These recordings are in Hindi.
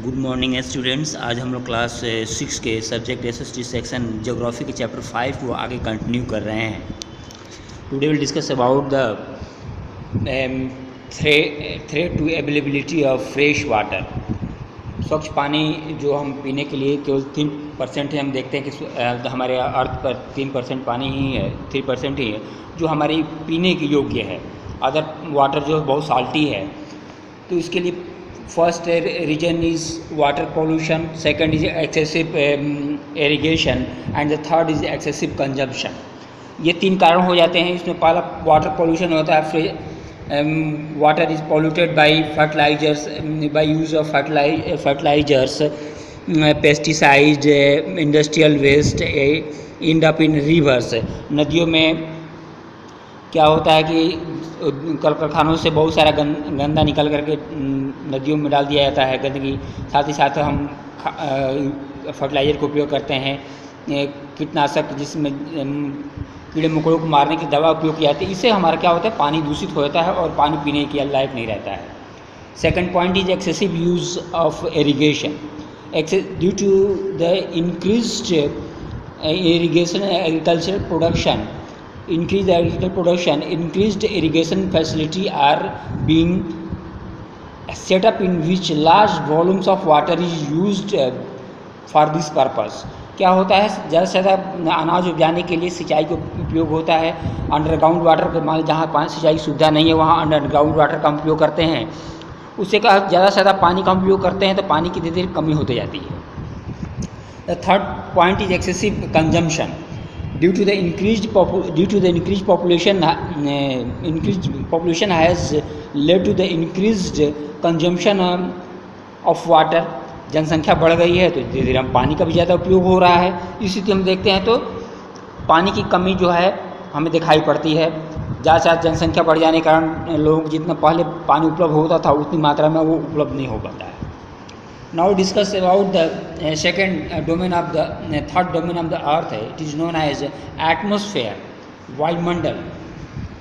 Good morning students. आज हम लोग क्लास 6 के सब्जेक्ट एसएसटी सेक्शन ज्योग्राफी के चैप्टर 5 को आगे कंटिन्यू कर रहे हैं। Today will discuss about the threat to availability of fresh water. स्वच्छ पानी जो हम पीने के लिए केवल 3% है। हम देखते हैं कि हमारे अर्थ पर 3% पानी ही है, 3% ही है जो हमारी पीने के योग्य है। अदर वाटर जो बहुत साल्टी है। तो इसके लिए first reason is water pollution, second is excessive irrigation and the third is excessive consumption. ये 3 कारण हो जाते हैं। इसमें पहला वाटर पोल्यूशन होता है। Water is polluted by fertilizers, by use of fertilizers, pesticide, industrial waste end up in rivers. नदियों में क्या होता है कि कल कारखानों से बहुत सारा गंदा निकल करके नदियों में डाल दिया जाता है गंदगी। साथ ही साथ हम फर्टिलाइज़र का उपयोग करते हैं, कीटनाशक जिसमें कीड़े मकोड़ों को मारने की दवा उपयोग की जाती है। इससे हमारा क्या होता है, पानी दूषित हो जाता है और पानी पीने के लायक नहीं रहता है। Second point is excessive use of irrigation. Due to the increased irrigation agriculture production, increased agricultural production, increased irrigation facility are being set up in which large volumes of water is used for this purpose। क्या होता है, ज़्यादा से ज़्यादा अनाज उगाने के लिए सिंचाई का उपयोग होता है। अंडरग्राउंड वाटर के मान जहाँ पानी सिंचाई सुविधा नहीं है वहाँ अंडरग्राउंड वाटर का उपयोग करते हैं। उससे क्या ज़्यादा से ज़्यादा पानी का उपयोग करते हैं तो पानी की धीरे धीरे कमी होती जाती है। The third point is excessive consumption. Due to the increased population, increased population has led to the increased consumption of water। जनसंख्या बढ़ गई है तो धीरे धीरे हम पानी का भी ज़्यादा उपयोग हो रहा है। इसी से हम देखते हैं तो पानी की कमी जो है हमें दिखाई पड़ती है। ज़्यादा से ज़्यादा जनसंख्या बढ़ जाने के कारण लोगों को जितना पहले पानी उपलब्ध होता था उतनी मात्रा में वो उपलब्ध नहीं हो पाता है। Now discuss about the third domain of the earth. It is known as atmosphere, वायुमंडल।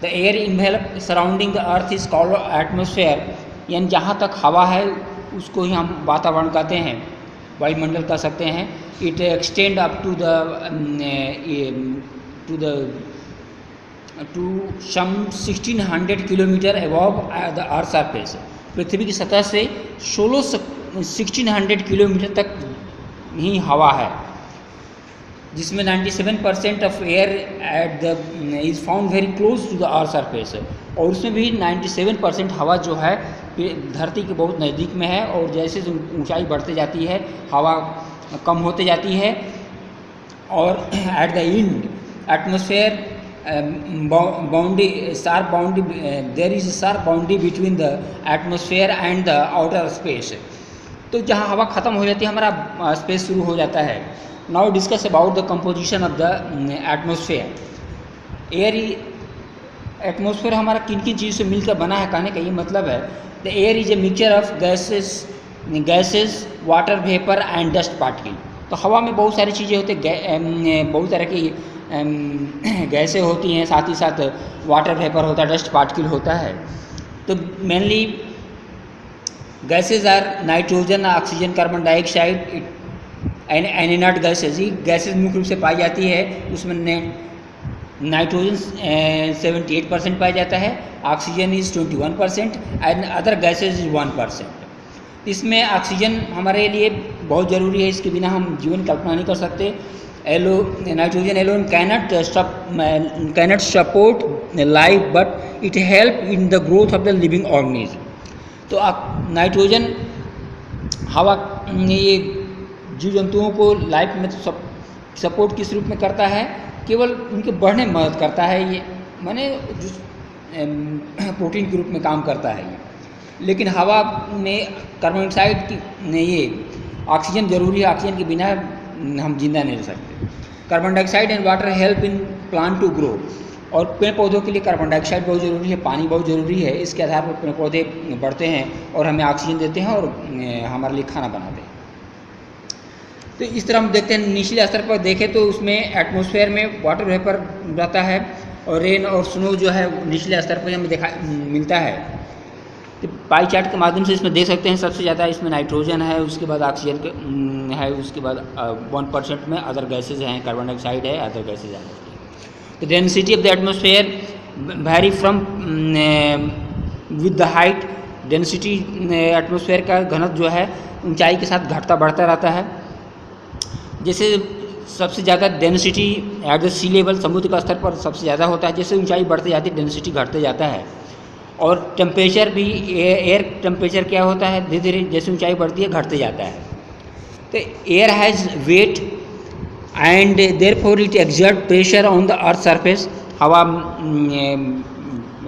The air enveloped surrounding the earth is called atmosphere। यानी जहाँ तक हवा है उसको ही हम वातावरण कहते हैं, वायुमंडल कह सकते हैं। It extend up to some 1600 kilometre above the earth surface। पृथ्वी की सतह से 1600 किलोमीटर तक ही हवा है, जिसमें 97% of air at the is found very close to the earth surface. और उसमें भी 97% हवा जो है धरती के बहुत नज़दीक में है। और जैसे ऊंचाई बढ़ते जाती है हवा कम होते जाती है। और at the end atmosphere boundary there is a sharp boundary between the atmosphere and the outer space। तो जहाँ हवा ख़त्म हो जाती है हमारा स्पेस शुरू हो जाता है। Now discuss about the composition of the atmosphere. Atmosphere हमारा किन किन चीज़ों से मिलकर बना है, कहने का ये मतलब है the air is a mixture of gases water vapour and dust particle. तो हवा में बहुत सारी चीज़ें होती हैं, बहुत तरह की गैसें होती हैं, साथ ही साथ वाटर वेपर होता है, डस्ट पार्टिकल होता है। तो mainly gases are nitrogen, oxygen, carbon dioxide and inert gases. ये गैसेज मुख्य रूप से पाई जाती है। उसमें नाइट्रोजन 78% पाया जाता है, oxygen is 21% and other gases is 1%। इसमें ऑक्सीजन हमारे लिए बहुत ज़रूरी है, इसके बिना हम जीवन कल्पना नहीं कर सकते। Nitrogen alone cannot support life but it help in the growth of the living organism। तो नाइट्रोजन हवा ये जीव जंतुओं को लाइफ में सपोर्ट किस रूप में करता है, केवल उनके बढ़ने में मदद करता है। ये माने प्रोटीन के रूप में काम करता है ये। लेकिन हवा में कार्बन डाइऑक्साइड की ये ऑक्सीजन ज़रूरी है, ऑक्सीजन के बिना हम जिंदा नहीं रह सकते। Carbon dioxide and water help in plant to grow. और पेड़ पौधों के लिए कार्बन डाइऑक्साइड बहुत ज़रूरी है, पानी बहुत ज़रूरी है। इसके आधार पर पेड़ पौधे बढ़ते हैं और हमें ऑक्सीजन देते हैं और हमारे लिए खाना बनाते हैं। तो इस तरह हम देखते हैं निचले स्तर पर देखें तो उसमें एटमॉस्फेयर में वाटर वेपर रहता है और रेन और स्नो जो है निचले स्तर पर हमें मिलता है। तो पाई चार्ट के माध्यम से इसमें देख सकते हैं सबसे ज़्यादा इसमें नाइट्रोजन है, उसके बाद ऑक्सीजन है, उसके बाद 1% में अदर गैसेज हैं, कार्बन डाइऑक्साइड है, अदर गैसेज हैं। तो density of the atmosphere vary from with the height. Density atmosphere का घनत्व जो है ऊंचाई के साथ घटता बढ़ता रहता है। जैसे सबसे ज़्यादा density at the sea level, समुद्र का स्तर पर सबसे ज़्यादा होता है। जैसे ऊंचाई बढ़ती जाती है डेंसिटी घटते जाता है। और टेम्परेचर भी, एयर टेम्परेचर क्या होता है, धीरे धीरे जैसे ऊंचाई बढ़ती है घटते जाता है। तो air has wait and therefore it exert pressure on the earth surface. हवा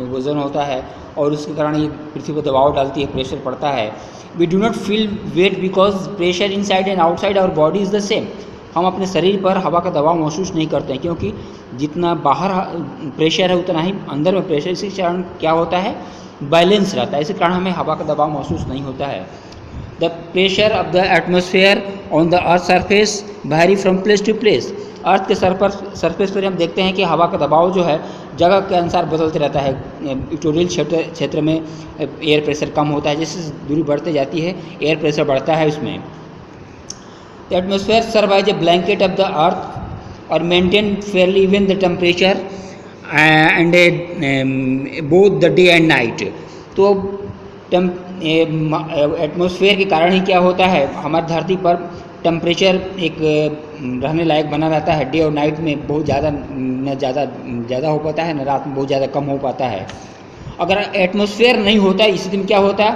वजन होता है और उसके कारण ये पृथ्वी पर दबाव डालती है, प्रेशर पड़ता है। We do not feel weight because pressure inside and outside our body is the same. हम अपने शरीर पर हवा का दबाव महसूस नहीं करते हैं, क्योंकि जितना बाहर प्रेशर है उतना ही अंदर में प्रेशर, इसी कारण क्या होता है, बैलेंस रहता है। इसी कारण हमें हवा का दबाव महसूस नहीं होता है। The pressure of the atmosphere on the earth surface vary from place to place. Earth के सरफेस पर हम देखते हैं कि हवा का दबाव जो है जगह के अनुसार बदलते रहता है। इक्वेटोरियल क्षेत्र में एयर प्रेशर कम होता है, जैसे दूरी बढ़ती जाती है एयर प्रेशर बढ़ता है उसमें। The atmosphere serve as a blanket of the earth और maintain fairly even the temperature and both the day and night. तो एटमॉस्फेयर के कारण ही क्या होता है, हमारी धरती पर टेम्परेचर एक रहने लायक बना रहता है। डे और नाइट में बहुत ज़्यादा न ज़्यादा हो पाता है, न रात में बहुत ज़्यादा कम हो पाता है। अगर एटमॉस्फेयर नहीं होता इसी दिन क्या होता,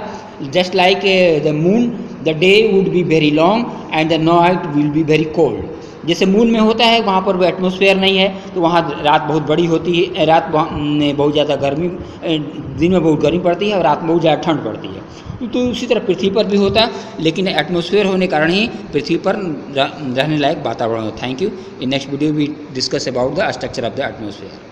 just like the moon, the day would be very long and the night will be very cold. जैसे मून में होता है वहाँ पर वो एटमॉस्फेयर नहीं है तो वहाँ रात बहुत बड़ी होती है, रात बहुत ज़्यादा गर्मी, दिन में बहुत गर्मी पड़ती है और रात में बहुत ज़्यादा ठंड पड़ती है। तो उसी तरह पृथ्वी पर भी होता है, लेकिन एटमॉस्फेयर होने के कारण ही पृथ्वी पर रहने लायक वातावरण होता है। Thank you. In next video we discuss about the structure of the atmosphere.